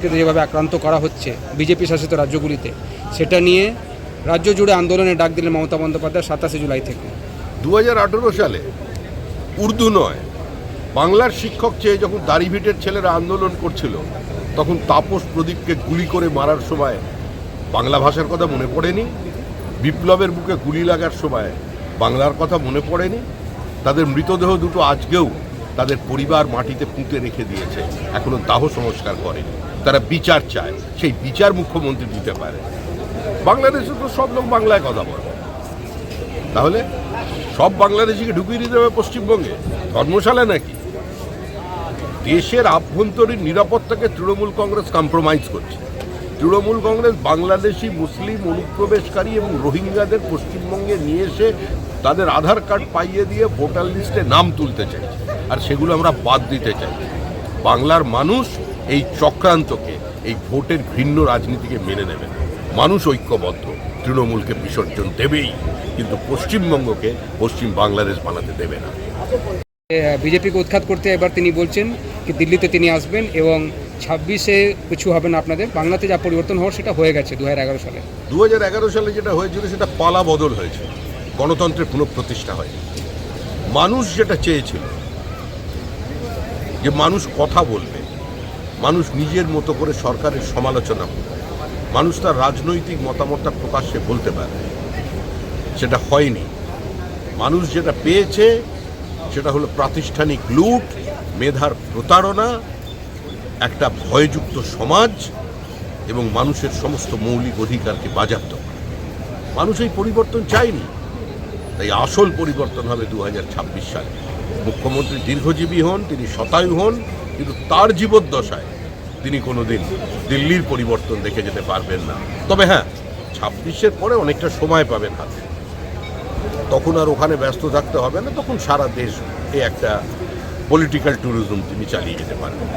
যেভাবে আক্রান্ত করা হচ্ছে বিজেপি শাসিত রাজ্যগুলিতে, সেটা নিয়ে রাজ্য জুড়ে আন্দোলনের ডাক দিলেন মমতা বন্দ্যোপাধ্যায় 27 জুলাই থেকে। 2018 সালে উর্দু নয় বাংলার শিক্ষক চেয়ে যখন দাড়িভিটের ছেলেরা আন্দোলন করছিল, তখন তাপস প্রদীপকে গুলি করে মারার সময় বাংলা ভাষার কথা মনে পড়েনি? বিপ্লবের বুকে গুলি লাগার সময় বাংলার কথা মনে পড়েনি? তাদের মৃতদেহ দুটো আজকেও তাদের পরিবার মাটিতে পুঁতে রেখে দিয়েছে, এখনো দাহ সংস্কার করেনি। তারা বিচার চায়, সেই বিচার মুখ্যমন্ত্রী দিতে পারে। বাংলাদেশে তো সব লোক বাংলায় কথা বলে, তাহলে সব বাংলাদেশিকে ঢুকিয়ে দিতে হবে পশ্চিমবঙ্গে? ধর্মশালা নাকি? দেশের আভ্যন্তরীণ নিরাপত্তাকে তৃণমূল কংগ্রেস কম্প্রোমাইজ করছে। তৃণমূল কংগ্রেস বাংলাদেশি মুসলিম অনুপ্রবেশকারী এবং রোহিঙ্গাদের পশ্চিমবঙ্গে নিয়ে এসে তাদের আধার কার্ড পাইয়ে দিয়ে ভোটার লিস্টে নাম তুলতে চাইছে, আর সেগুলো আমরা বাদ দিতে চাই। বাংলার মানুষ এই চক্রান্তকে, এই ভোটের ভিন্ন রাজনীতিকে মেনে নেবে না। মানুষ ঐক্যবদ্ধ, তৃণমূলকে বিসর্জন দেবেই, কিন্তু পশ্চিমবঙ্গকে পশ্চিম বাংলাদেশ বানাতে দেবে না। বিজেপিকে উৎখাত করতে এবার তিনি বলছেন কি দিল্লিতে তিনি আসবেন এবং 26-এ কিছু হবে না আপনাদের। বাংলাতে যা পরিবর্তন হওয়ার সেটা হয়ে গেছে 2011 সালে। 2011 সালে যেটা হয়েছিল সেটা পালা বদল হয়েছে, গণতন্ত্রের পুনঃপ্রতিষ্ঠা হয়নি। মানুষ যেটা চেয়েছিল যে মানুষ কথা বলবে, মানুষ নিজের মতো করে সরকারের সমালোচনা করবে, মানুষ তার রাজনৈতিক মতামতটা প্রকাশ্যে বলতে পারে, সেটা হয়নি। মানুষ যেটা পেয়েছে সেটা হলো প্রাতিষ্ঠানিক লুট, মেধার প্রতারণা, একটা ভয়যুক্ত সমাজ এবং মানুষের সমস্ত মৌলিক অধিকারকে বাজেয়াপ্ত করা। মানুষ এই পরিবর্তন চায়নি, তাই আসল পরিবর্তন হবে 2026 সালে। মুখ্যমন্ত্রী দীর্ঘজীবী হন, তিনি শতায়ু হন, কিন্তু তার জীবদ্দশায় তিনি কোনোদিন দিল্লির পরিবর্তন দেখে যেতে পারবেন না। তবে হ্যাঁ, 26-এর পরে অনেকটা সময় পাবেন হাতে, তখন আর ওখানে ব্যস্ত থাকতে হবে না, তখন সারা দেশ একটা পলিটিক্যাল ট্যুরিজম তিনি চালিয়ে যেতে পারবেন।